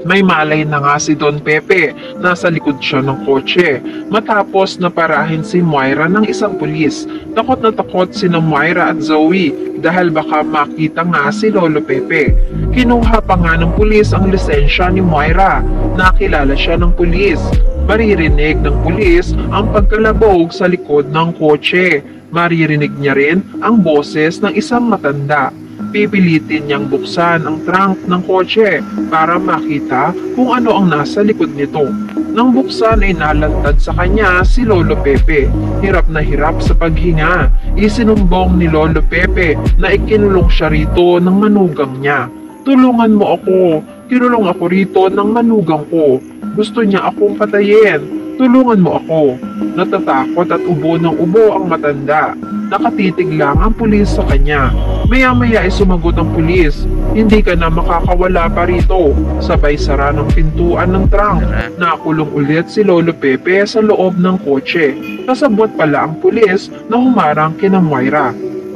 May malay na nga si Don Pepe, nasa likod siya ng kotse. Matapos na parahin si Moira ng isang pulis, takot na takot sina Moira at Zoe dahil baka makita nga si Lolo Pepe. Kinuha pa nga ng pulis ang lisensya ni Moira. Nakilala siya ng pulis. Maririnig ng pulis ang pagkalabog sa likod ng kotse. Maririnig niya rin ang boses ng isang matanda. Pipilitin niyang buksan ang trunk ng kotse para makita kung ano ang nasa likod nito. Nang buksan ay nalantad sa kanya si Lolo Pepe. Hirap na hirap sa paghinga. Isinumbong ni Lolo Pepe na ikinulong siya rito ng manugang niya. Tulungan mo ako. Kinulong ako rito ng manugang ko. Gusto niya akong patayin. Tulungan mo ako. Natatakot at ubo ng ubo ang matanda. Nakatitig lang ang pulis sa kanya. Maya-maya ay sumagot ang pulis. Hindi ka na makakawala pa rito. Sabay sara ng pintuan ng trunk. Nakulong ulit si Lolo Pepe sa loob ng kotse. Kasabwat pala ang pulis na humarang kina Moira.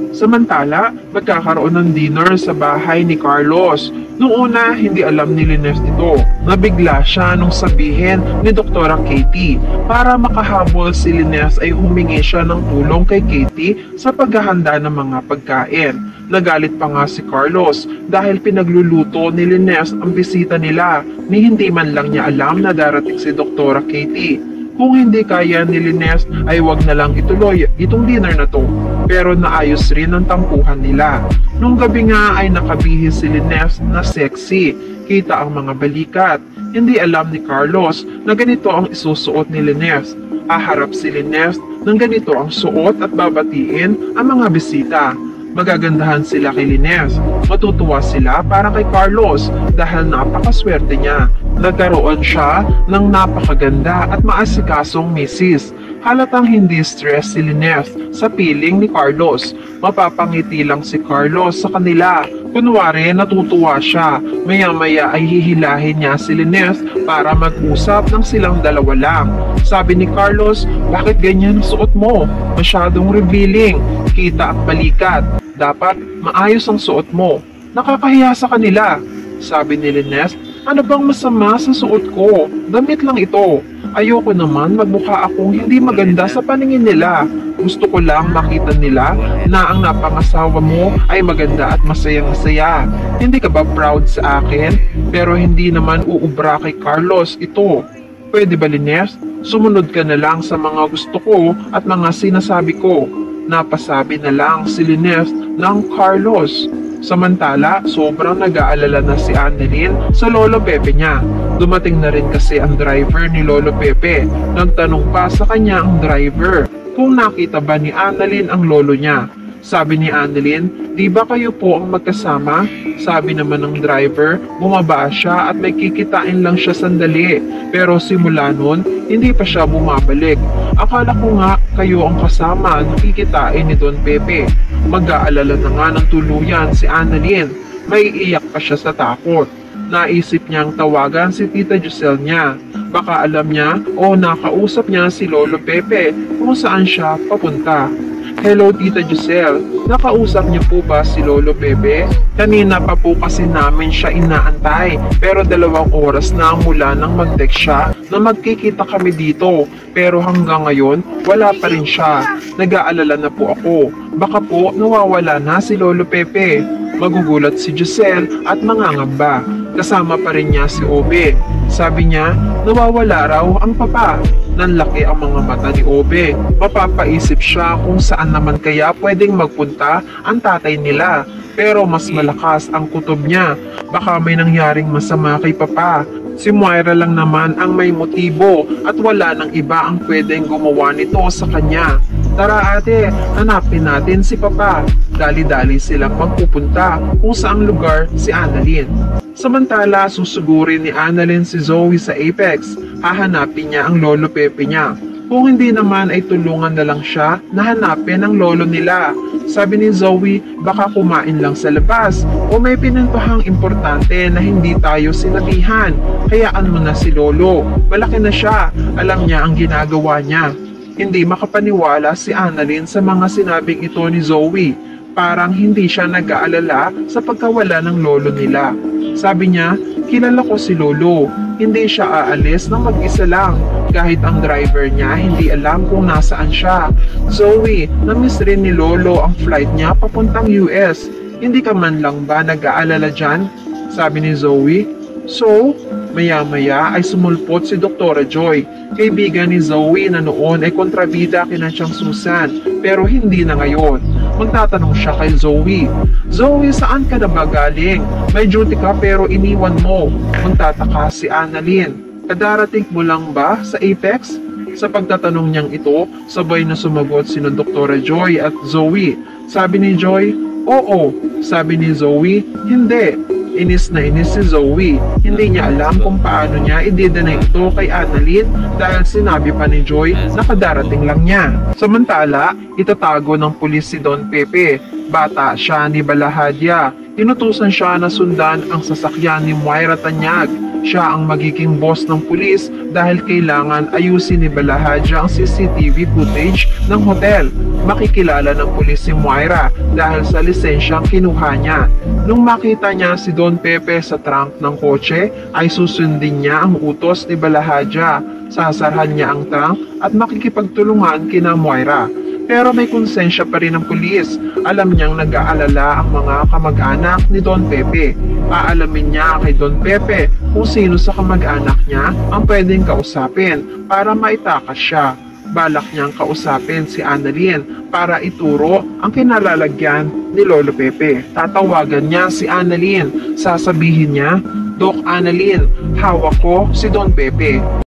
Samantala, magkakaroon ng dinner sa bahay ni Carlos. Noong una, hindi alam ni Lineth ito. Nabigla siya nung sabihin ni Dr. Katie. Para makahabol si Lineth ay humingi siya ng tulong kay Katie sa paghahanda ng mga pagkain. Nagalit pa nga si Carlos dahil pinagluluto ni Lineth ang bisita nila ni hindi man lang niya alam na darating si Dr. Katie. Kung hindi kaya ni Lineth ay wag na lang ituloy itong dinner na to. Pero naayos rin ang tampuhan nila. Nung gabi nga ay nakabihis si Lineth na sexy. Kita ang mga balikat. Hindi alam ni Carlos na ganito ang isusuot ni Lineth. Haharap si Lineth ng ganito ang suot at babatiin ang mga bisita. Magagandahan sila kay Lineth. Matutuwa sila para kay Carlos dahil napakaswerte niya. Nagkaroon siya ng napakaganda at maasikasong misis. Halatang hindi stress si Lineth sa piling ni Carlos. Mapapangiti lang si Carlos sa kanila. Kunwari natutuwa siya. Maya-maya ay hihilahin niya si Lineth para mag-usap ng silang dalawa lang. Sabi ni Carlos, bakit ganyan ang suot mo? Masyadong revealing. Kita ang balikat. Dapat maayos ang suot mo. Nakakahiya sa kanila. Sabi ni Lineth, ano bang masama sa suot ko? Damit lang ito. Ayoko naman magmukha akong hindi maganda sa paningin nila. Gusto ko lang makita nila na ang napangasawa mo ay maganda at masayang-masaya. Hindi ka ba proud sa akin? Pero hindi naman uubra kay Carlos ito. Pwede ba, Lineth? Sumunod ka na lang sa mga gusto ko at mga sinasabi ko. Napasabi na lang si Lineth ng Carlos. Samantala, sobrang nag-aalala na si Annalyn sa Lolo Pepe niya. Dumating na rin kasi ang driver ni Lolo Pepe. Nagtanong pa sa kanya ang driver kung nakita ba ni Annalyn ang lolo niya. Sabi ni Annalyn, di ba kayo po ang magkasama? Sabi naman ng driver, bumaba siya at may kikitain lang siya sandali. Pero simula nun, hindi pa siya bumabalik. Akala ko nga kayo ang kasama na kikitain ni Don Pepe. Mag-aalala na nga ng tuluyan si Annalyn. May iiyak pa siya sa takot. Naisip niyang tawagan si Tita Giselle niya. Baka alam niya o nakausap niya si Lolo Pepe kung saan siya papunta. Hello Tita Giselle, nakausap niyo po ba si Lolo Pepe? Kanina pa po kasi namin siya inaantay pero 2 oras na mula nang mag-text siya na magkikita kami dito pero hanggang ngayon wala pa rin siya. Nag-aalala na po ako, baka po nawawala na si Lolo Pepe. Magugulat si Giselle at mangangamba. Kasama pa rin niya si Obe. Sabi niya, nawawala raw ang papa. Nanlaki ang mga mata ni Obe. Mapapaisip siya kung saan naman kaya pwedeng magpunta ang tatay nila. Pero mas malakas ang kutob niya. Baka may nangyaring masama kay papa. Si Moira lang naman ang may motibo at wala nang iba ang pwedeng gumawa nito sa kanya. Tara ate, hanapin natin si papa. Dali-dali silang magpupunta kung saang lugar si Annalyn. Samantala, susugurin ni Annalyn si Zoe sa Apex. Hahanapin niya ang Lolo Pepe niya. Kung hindi naman ay tulungan na lang siya na hanapin ang lolo nila. Sabi ni Zoe, baka kumain lang sa labas o may pinuntuhang importante na hindi tayo sinabihan. Hayaan mo na si Lolo. Malaki na siya. Alam niya ang ginagawa niya. Hindi makapaniwala si Annalyn sa mga sinabing ito ni Zoe. Parang hindi siya nag-aalala sa pagkawala ng lolo nila. Sabi niya, kilala ko si Lolo. Hindi siya aalis nang mag-isa lang. Kahit ang driver niya hindi alam kung nasaan siya. Zoe, na-miss rin ni Lolo ang flight niya papuntang US. Hindi ka man lang ba nag-aalala dyan? Sabi ni Zoe. So, maya-maya ay sumulpot si Dr. Joy. Kaibigan ni Zoe na noon ay kontrabida kina siyang Susan, pero hindi na ngayon. Magtatanong siya kay Zoe. Zoe, saan ka na ba galing? May duty ka pero iniwan mo. Magtataka si Annalyn. Kadarating mo lang ba sa Apex? Sa pagtatanong niyang ito, sabay na sumagot sina Dr. Joy at Zoe. Sabi ni Joy, oo. Sabi ni Zoe, hindi. Inis na inis si Zoe. Hindi niya alam kung paano niya i-deny ito kay Annalyn dahil sinabi pa ni Joy na kadarating lang niya. Samantala, itatago ng pulis si Don Pepe. Bata siya ni Balahadia. Inutusan siya na sundan ang sasakyan ni Moira Tanyag. Siya ang magiging boss ng pulis dahil kailangan ayusin ni Balahadia ang CCTV footage ng hotel. Makikilala ng pulis si Moira dahil sa lisensyang kinuha niya. Nung makita niya si Don Pepe sa trunk ng kotse, ay susundin niya ang utos ni Balahadia. Sasarhan niya ang trunk at makikipagtulungan kina Moira. Pero may konsensya pa rin ng pulis. Alam niyang nag-aalala ang mga kamag-anak ni Don Pepe. Aalamin niya kay Don Pepe kung sino sa kamag-anak niya ang pwedeng kausapin para maitakas siya. Balak niyang kausapin si Annalyn para ituro ang kinalalagyan ni Lolo Pepe. Tatawagan niya si Annalyn. Sasabihin niya, Doc Annalyn, hawak ko si Don Pepe.